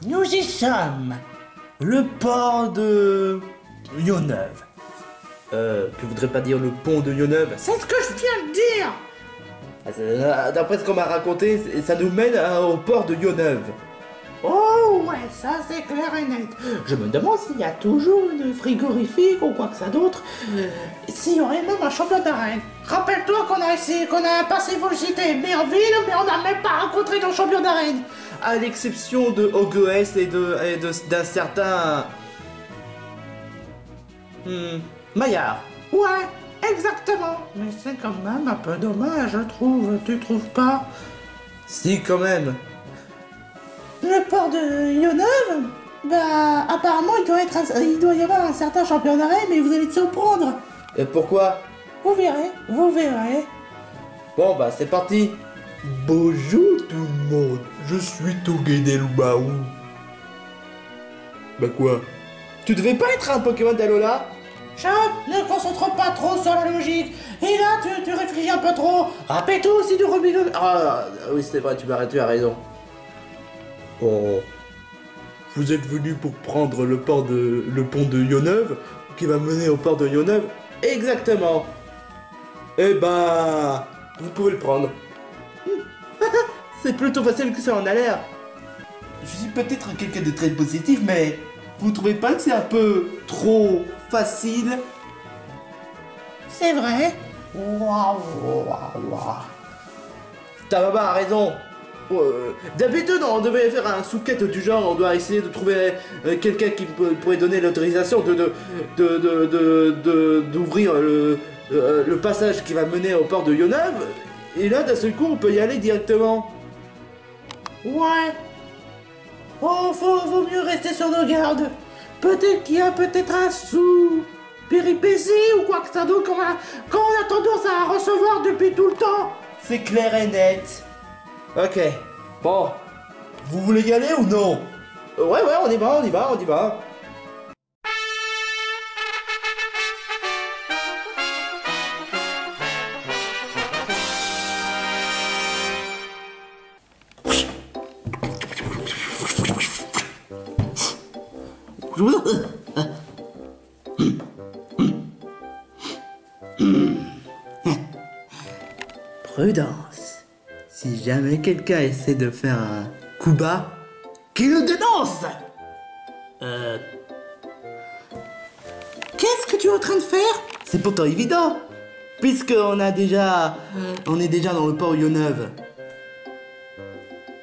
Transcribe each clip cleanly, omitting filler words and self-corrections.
Nous y sommes. Le port de Yonneuve. Tu voudrais pas dire le pont de Yonneuve? C'est ce que je viens de dire. D'après ce qu'on m'a raconté, ça nous mène au port de Yonneuve. Oh ouais, ça c'est clair et net. Je me demande s'il y a toujours une frigorifique ou quoi que ça d'autre. S'il y aurait même un champion d'arène. Rappelle-toi qu'on a passé vous le citer Merville, mais on n'a même pas rencontré nos champions d'arène. À l'exception de Hogoès et d'un certain... Maillard. Ouais, exactement. Mais c'est quand même un peu dommage, je trouve. Tu trouves pas? Si, quand même. Le port de Yonneuve? Bah, apparemment, il doit y avoir un certain champion d'arène, mais vous allez te surprendre. Et pourquoi? Vous verrez, vous verrez. Bon, bah, c'est parti. Bonjour tout le monde, je suis Togedel-Baou. Bah quoi? Tu devais pas être un Pokémon d'Alola? Chat, ne concentre pas trop sur la logique. Et là, tu réfléchis un peu trop. Rappelle-toi aussi de Robin. Ah, oui, c'est vrai, tu as raison. Oh, vous êtes venu pour prendre le pont de Yonneuve, qui va mener au port de Yonneuve? Exactement. Eh ben, vous pouvez le prendre. C'est plutôt facile que ça en a l'air. Je suis peut-être quelqu'un de très positif, mais vous trouvez pas que c'est un peu trop facile? C'est vrai. Tababa a raison. D'habitude, on devait faire un sous-quête du genre, on doit essayer de trouver quelqu'un qui pourrait donner l'autorisation d'ouvrir le passage qui va mener au port de Yonneuve. Et là, d'un seul coup, on peut y aller directement. Ouais. Oh, vaut mieux rester sur nos gardes. Peut-être qu'il y a peut-être un sous-péripétie ou quoi que ça d'autre qu'on a tendance à recevoir depuis tout le temps. C'est clair et net. Ok. Bon. Vous voulez y aller ou non? Ouais, on y va. Prudence. Si jamais quelqu'un essaie de faire un coup bas, qu'il le dénonce. Qu'est-ce que tu es en train de faire? C'est pourtant évident, puisqu'on est déjà dans le port Yonneuve.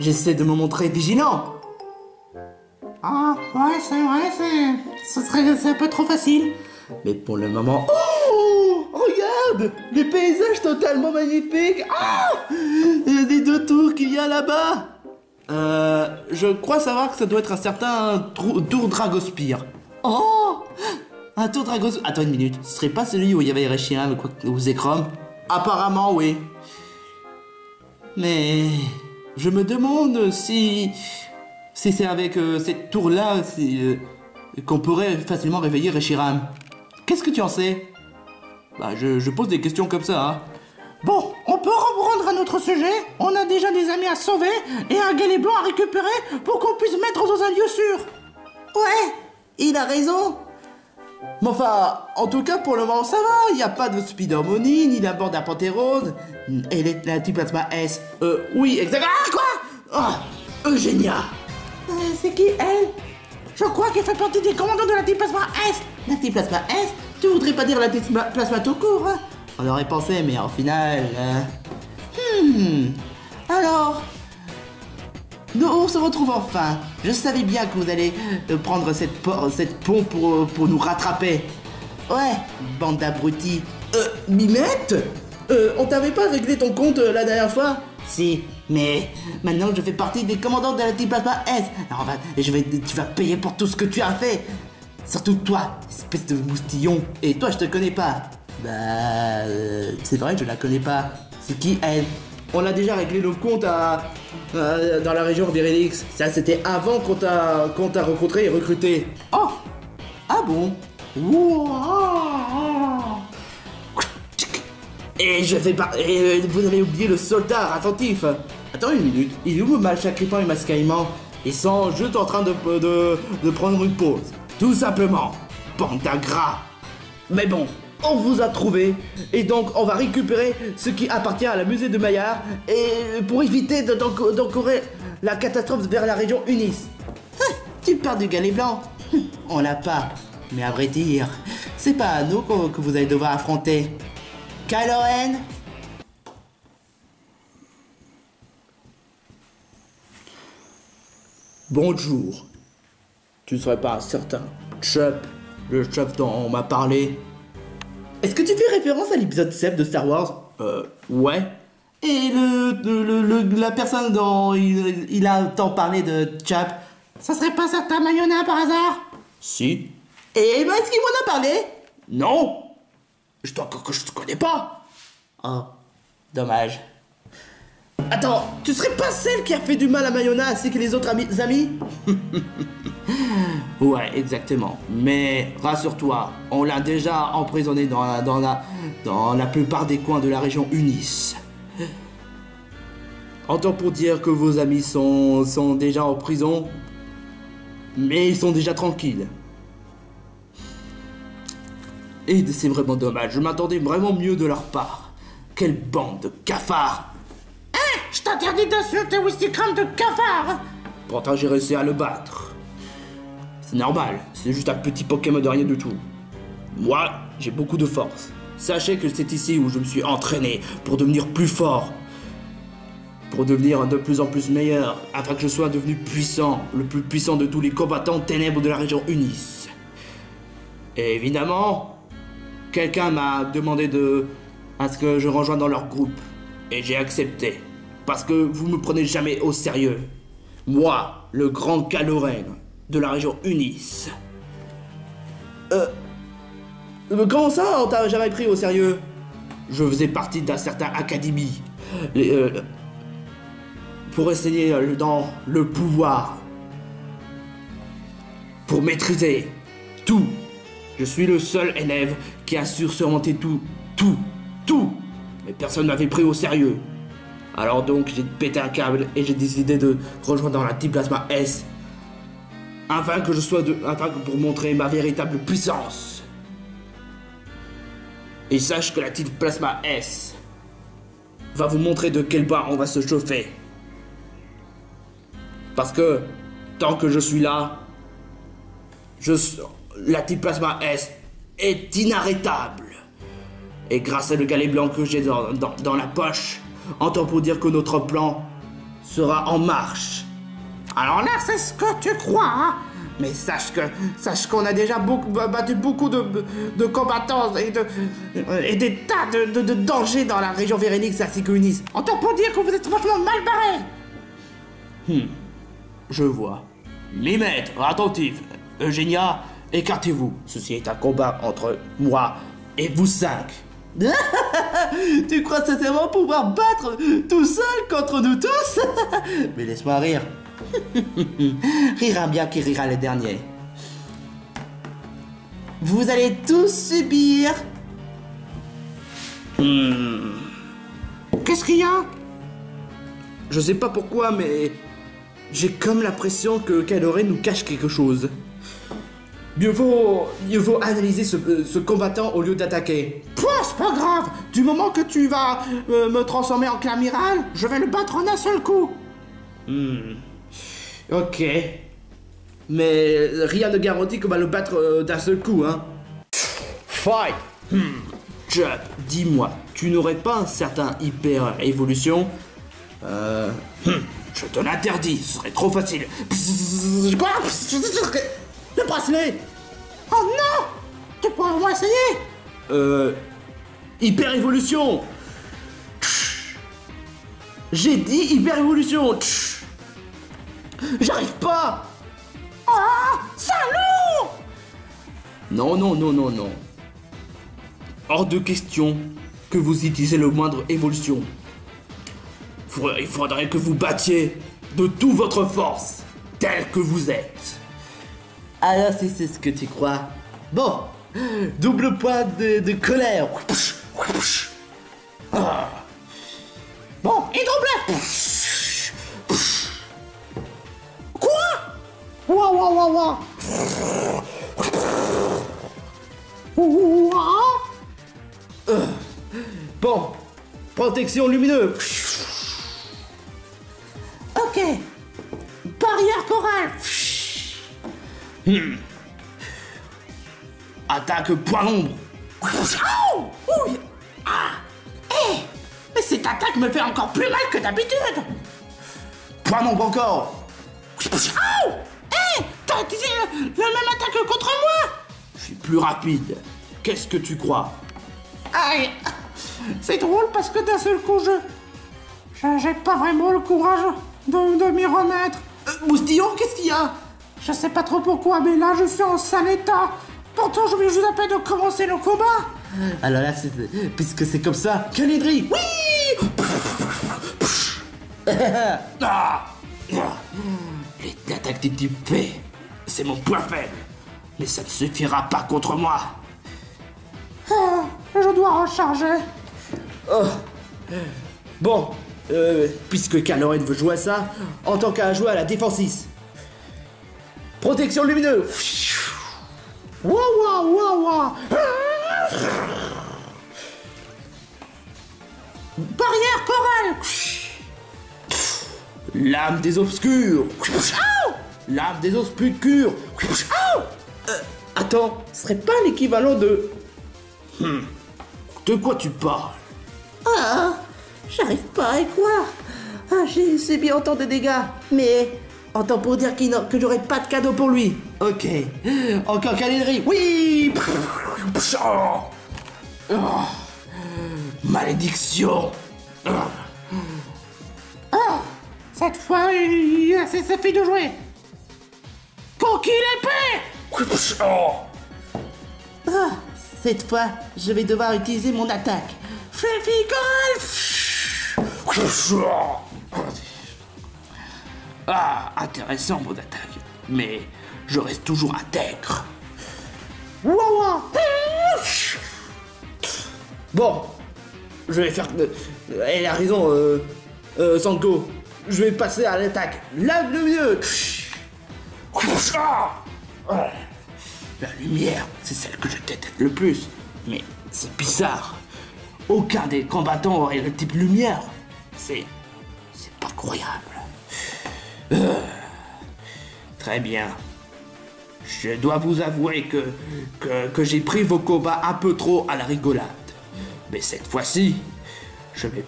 J'essaie de me montrer vigilant. Ah, ouais, c'est vrai, c'est un peu trop facile. Mais pour le moment... Oh! Regarde! Les paysages totalement magnifiques! Ah! Les deux tours qu'il y a là-bas! Je crois savoir que ça doit être un certain tour Dragospire. Oh! Un tour Dragospire... Attends une minute, ce serait pas celui où il y avait Reshiram ou Zekrom? Apparemment, oui. Mais... je me demande si c'est avec cette tour-là qu'on pourrait facilement réveiller Reshiram. Qu'est-ce que tu en sais? Bah, je pose des questions comme ça, hein. Bon, on peut reprendre à notre sujet. On a déjà des amis à sauver et un galet blanc à récupérer pour qu'on puisse mettre dans un lieu sûr. Ouais, il a raison. Mais enfin, en tout cas, pour le moment, ça va. Il n'y a pas de Spider-Money, ni la bande à Pantérose. Et la type Plasma S. Oui, exactement. Ah, quoi? Oh, Eugénia. C'est qui, elle? Je crois qu'elle fait partie des commandants de la type Plasma S. La type Plasma S? Tu voudrais pas dire la type Plasma tout court, hein? On aurait pensé, mais au final... Alors... Nous se retrouvons enfin. Je savais bien que vous allez prendre cette pont pour nous rattraper. Ouais, bande d'abrutis. Mimette? On t'avait pas réglé ton compte la dernière fois? Si, mais maintenant je fais partie des commandants de la type Plasma S. Alors, tu vas payer pour tout ce que tu as fait. Surtout toi, espèce de moustillon. Et toi, je te connais pas. Bah... c'est vrai, je la connais pas. C'est qui, elle? On a déjà réglé nos comptes dans la région d'Irelix. Ça, c'était avant qu'on t'a rencontré et recruté. Oh! Ah bon? Wow. Et vous avez oublié le soldat attentif. Attends une minute. Il est où Malchacripant et Mascaïman? Ils sont juste en train de prendre une pause. Tout simplement. Bande d'ingrats. Mais bon, on vous a trouvé. Et donc, on va récupérer ce qui appartient à la musée de Maillard. Et pour éviter d'encorer la catastrophe vers la région Unis. Tu parles du galet blanc. On l'a pas. Mais à vrai dire, c'est pas à nous que vous allez devoir affronter. Kylo Ren. Bonjour. Tu ne serais pas un certain Chup, le chef dont on m'a parlé? Est-ce que tu fais référence à l'épisode 7 de Star Wars? Ouais. Et la personne dont il a tant parlé de Chap, Ça serait pas certain Mayona par hasard? Si. et est-ce qu'il m'en a parlé? Non. Je dois que je te connais pas. Oh, dommage. Attends, tu serais pas celle qui a fait du mal à Mayona ainsi que les autres amis? Ouais, exactement. Mais rassure-toi, on l'a déjà emprisonné dans la plupart des coins de la région Unis. Entends pour dire que vos amis sont déjà en prison, mais ils sont déjà tranquilles. Et c'est vraiment dommage, je m'attendais vraiment mieux de leur part. Quelle bande de cafards! Je t'interdis d'insulter Wistikram de cafard! Pourtant j'ai réussi à le battre. C'est normal, c'est juste un petit Pokémon de rien du tout. Moi, j'ai beaucoup de force. Sachez que c'est ici où je me suis entraîné pour devenir plus fort. Pour devenir de plus en plus meilleur, afin que je sois devenu puissant, le plus puissant de tous les combattants ténèbres de la région Unis. Et évidemment, quelqu'un m'a demandé à ce que je rejoigne dans leur groupe. Et j'ai accepté. Parce que vous me prenez jamais au sérieux. Moi, le grand Kylo Ren de la région Unis. Comment ça, on t'a jamais pris au sérieux? Je faisais partie d'un certain académie. Pour essayer dans le pouvoir. Pour maîtriser tout. Je suis le seul élève qui a su surmonter tout. Mais personne ne m'avait pris au sérieux. Alors donc j'ai pété un câble et j'ai décidé de rejoindre la Team Plasma S. Afin que pour montrer ma véritable puissance. Et sache que la Team Plasma S va vous montrer de quel bois on va se chauffer. Parce que tant que je suis là, la Team Plasma S est inarrêtable. Et grâce à le galet blanc que j'ai dans la poche, entend pour dire que notre plan sera en marche. Alors là, c'est ce que tu crois, hein? Mais sache qu'on a déjà battu beaucoup de combattants et des tas de dangers dans la région Vérénix ainsi que Unis. Entend pour dire que vous êtes franchement mal barrés. Je vois. Mimètre, attentif. Eugénia, écartez-vous. Ceci est un combat entre moi et vous 5. Tu crois sincèrement pouvoir battre tout seul contre nous tous? Mais laisse-moi rire. Rira bien qui rira le dernier. Vous allez tous subir. Qu'est-ce qu'il y a? Je sais pas pourquoi, mais j'ai comme l'impression que Kylo Ren nous cache quelque chose. Mieux vaut analyser ce combattant au lieu d'attaquer. Pouah, c'est pas grave. Du moment que tu vas me transformer en Clamiral, je vais le battre en un seul coup. Ok. Mais rien ne garantit qu'on va le battre d'un seul coup, hein. Fight. Chup, dis-moi, tu n'aurais pas un certain hyper évolution? Je te l'interdis, ce serait trop facile. Quoi? Le bracelet. Oh non! Tu pourrais au moins essayer? Hyper évolution. J'ai dit hyper évolution. J'arrive pas. Ah! Salaud! Non. Hors de question que vous utilisez le moindre évolution. Il faudrait que vous battiez de toute votre force, tel que vous êtes. Alors si c'est ce que tu crois. Bon, double point de colère. Bon, et double! Quoi? Ouah, ouah, ouah, ouah. Ouah. Bon, protection lumineuse. Ok. Barrière chorale. Attaque point nombre. Ouh. Ah. Mais cette attaque me fait encore plus mal que d'habitude. Point nombre encore. T'as utilisé la même attaque contre moi. Je suis plus rapide. Qu'est-ce que tu crois? Aïe. C'est drôle parce que d'un seul coup, j'ai pas vraiment le courage de m'y remettre. Moustillon, qu'est-ce qu'il y a? Je sais pas trop pourquoi, mais là, je suis en sale état. Pourtant, je viens juste à peine de commencer le combat. Alors là, puisque c'est comme ça, Calidri, oui. L'attaque des types P, c'est mon point faible. Mais ça ne suffira pas contre moi. Je dois recharger. Bon, puisque Caloret veut jouer à ça, en tant qu'à jouer à la défensive. Protection lumineuse. Ouah, ouah, ouah, ouah. Barrière chorale. Lame des obscurs. Lame des obscurs. Attends, ce serait pas l'équivalent de... De quoi tu parles? Ah, j'arrive pas à y croire. Ah, j'ai subi autant de dégâts, mais autant pour dire que j'aurai pas de cadeau pour lui. Ok, encore Calidri, oui. Malédiction. Cette fois, il a suffit de jouer. Coquille épée. Ah, cette fois, je vais devoir utiliser mon attaque. Fluffy Golf. Ah, intéressant mon attaque. Mais je reste toujours intègre. Ouah, Bon, je vais faire... Elle a raison, Sanko. Je vais passer à l'attaque. Lave le mieux. La lumière, c'est celle que je déteste le plus. Mais c'est bizarre. Aucun des combattants aurait le type lumière. C'est pas croyable. Très bien. Je dois vous avouer que j'ai pris vos combats un peu trop à la rigolade. Mais cette fois-ci, je vais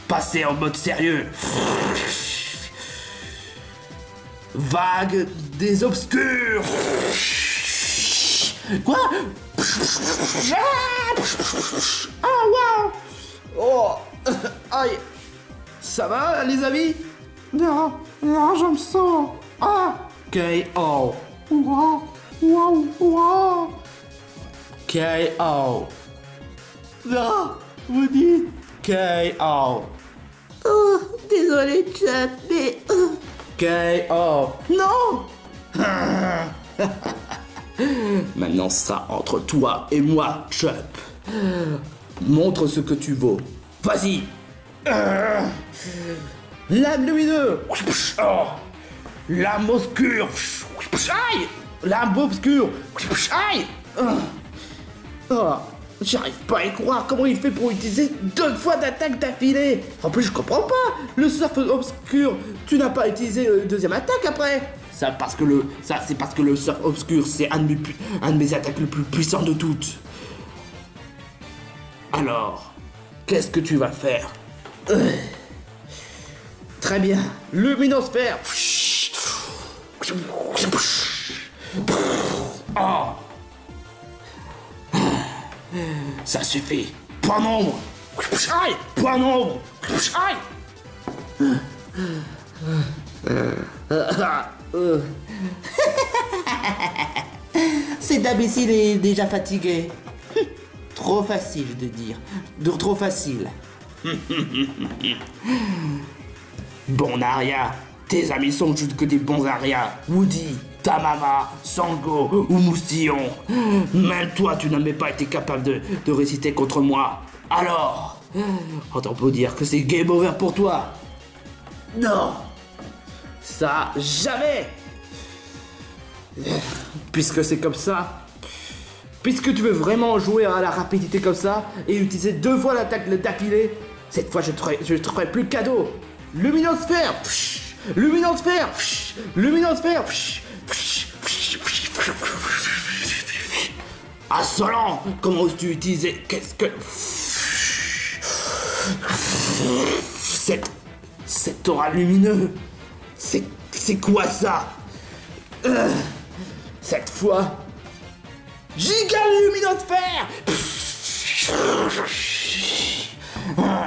passer en mode sérieux. Vague des obscurs. Quoi? Oh, wow. Oh, aïe. Ça va, les amis? Non, je me sens. Ah. KO. Wow, wow, wow. KO. Non, vous dites KO. Oh, désolé, Chuck, mais... KO. Non. Maintenant, ce sera entre toi et moi, Chup. Montre ce que tu vaux. Vas-y. Lame lumineuse. Lame obscure. Aïe. Lame obscure. Aïe. J'arrive pas à y croire. Comment il fait pour utiliser 2 fois d'attaque d'affilée? En plus, je comprends pas. Le surf obscur, tu n'as pas utilisé deuxième attaque après. C'est parce que le surf obscur, c'est un de mes attaques les plus puissantes de toutes. Alors, qu'est-ce que tu vas faire? Très bien. Luminosphère. Oh. Ça suffit. Point nombre. Aïe. Point nombre. Aïe. Cet imbécile est déjà fatigué. Trop facile de dire. Trop facile. Bon Aria. Tes amis sont juste que des bons Aria. Woody, Tamama, Sango ou Moustillon. Même toi, tu n'as même pas été capable de résister contre moi. Alors, on peut dire que c'est game over pour toi. Non. Ça, jamais. Puisque c'est comme ça, puisque tu veux vraiment jouer à la rapidité comme ça et utiliser 2 fois l'attaque d'affilée, cette fois je te ferai plus cadeau. Luminosphère, luminosphère, luminosphère. Insolent, comment oses-tu utiliser? Qu'est-ce que... Cet aura lumineux, c'est quoi ça? Cette fois, giga luminosphère.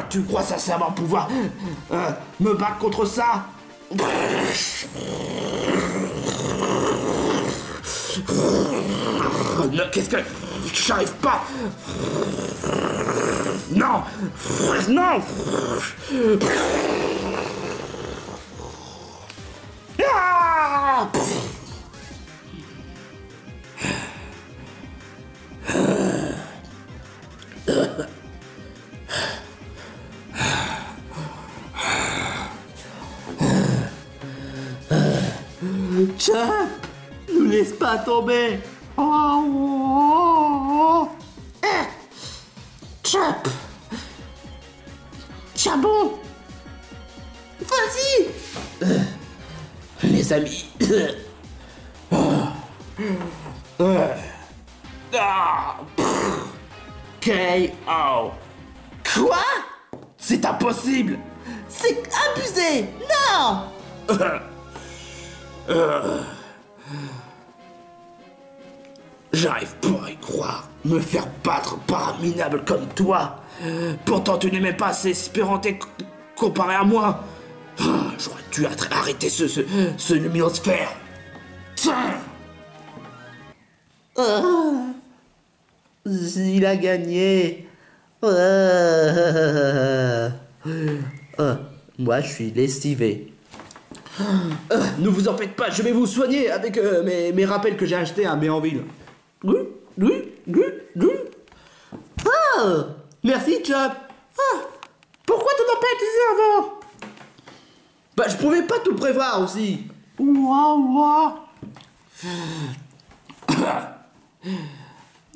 Tu crois sincèrement pouvoir me battre contre ça? Qu'est-ce que... J'arrive pas. Non. Non. Ah! Chop, nous laisse pas tomber. Chop. Tiens bon. Vas-y. Les amis. KO. Quoi? C'est impossible. C'est abusé. Non. J'arrive pas à y croire. Me faire battre par un minable comme toi. Pourtant tu n'es même pas assez espéranté comparé à moi. J'aurais dû arrêter ce luminosphère. Tiens. Il a gagné. Moi, je suis lessivé. Ne vous en faites pas, je vais vous soigner avec mes rappels que j'ai achetés à Béanville. Oh, merci, Chop. Pourquoi tu n'as pas utilisé avant? Bah, je pouvais pas tout prévoir aussi.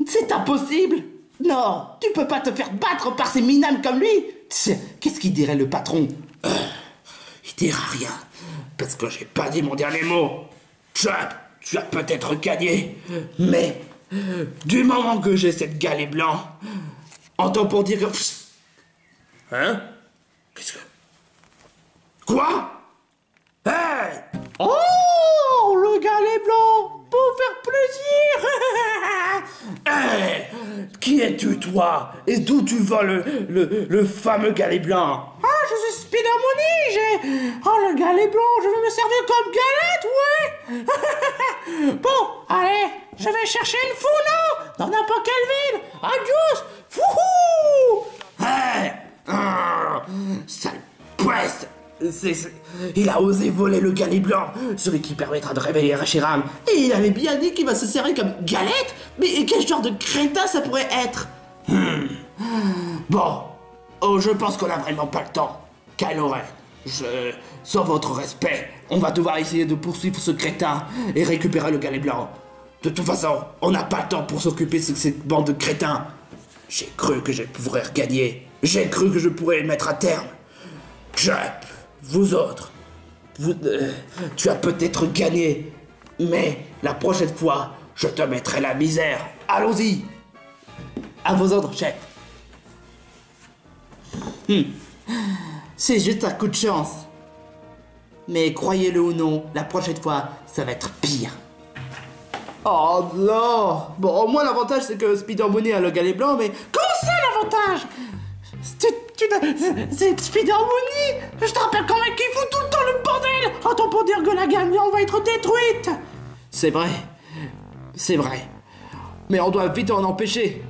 C'est impossible. Non, tu peux pas te faire battre par ces minables comme lui. Qu'est-ce qu'il dirait le patron? Il dira rien, parce que j'ai pas dit mon dernier mot. Chop, tu as peut-être gagné, mais du moment que j'ai cette galée blanc, entends pour dire que... Hein? Qu'est-ce que... Quoi? Hey! Oh, le galet blanc, pour faire plaisir. Hey! Qui es-tu, toi? Et d'où tu voles le fameux galet blanc? Ah, je suis Spider Money, Oh, le galet blanc, je vais me servir comme galette, ouais. Bon, allez, je vais chercher une fourneau dans n'importe quelle ville. Adios, fouhou. Hey! Sale peste! Il a osé voler le galet blanc, celui qui permettra de réveiller Reshiram. Et il avait bien dit qu'il va se servir comme galette. Mais quel genre de crétin ça pourrait être? Bon, je pense qu'on n'a vraiment pas le temps. Kylo Ren, sans votre respect, on va devoir essayer de poursuivre ce crétin et récupérer le galet blanc. De toute façon, on n'a pas le temps pour s'occuper de cette bande de crétins. J'ai cru que je pourrais gagner. J'ai cru que je pourrais le mettre à terme. Chop, vous autres, tu as peut-être gagné, mais la prochaine fois, je te mettrai la misère. Allons-y. À vos ordres, chef. C'est juste un coup de chance. Mais croyez-le ou non, la prochaine fois, ça va être pire. Oh non. Bon, au moins l'avantage c'est que Spider Money a le galet blanc, mais... Comment ça l'avantage? C'est Spider Money. Je te rappelle quand même qu'il fout tout le temps le bordel. Attends pour dire que la gamme va être détruite. C'est vrai. C'est vrai. Mais on doit vite en empêcher.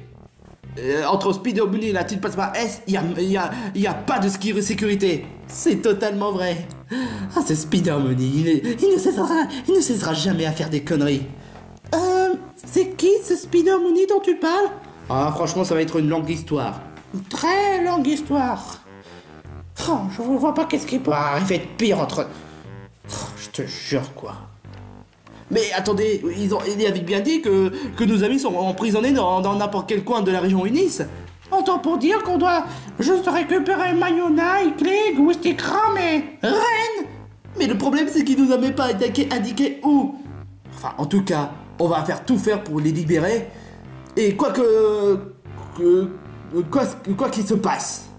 Entre Spider Money et la petite Pasma S, il y a pas de sécurité. C'est totalement vrai. Ah, c'est Spider Money. Il ne cessera jamais à faire des conneries. C'est qui ce Spider Money dont tu parles? Ah, franchement, ça va être une longue histoire. Une très longue histoire. Oh, je ne vois pas qu'est-ce qui peut arriver de pire entre... Oh, te jure, quoi. Mais attendez, il avait bien dit que nos amis sont emprisonnés dans n'importe quel coin de la région Unis. Autant pour dire qu'on doit juste récupérer Mayona, Iklig, Wistikram et Ren. Mais le problème, c'est qu'il nous a même pas indiqué où. Enfin, en tout cas, on va tout faire pour les libérer. Et quoi qu'il se passe,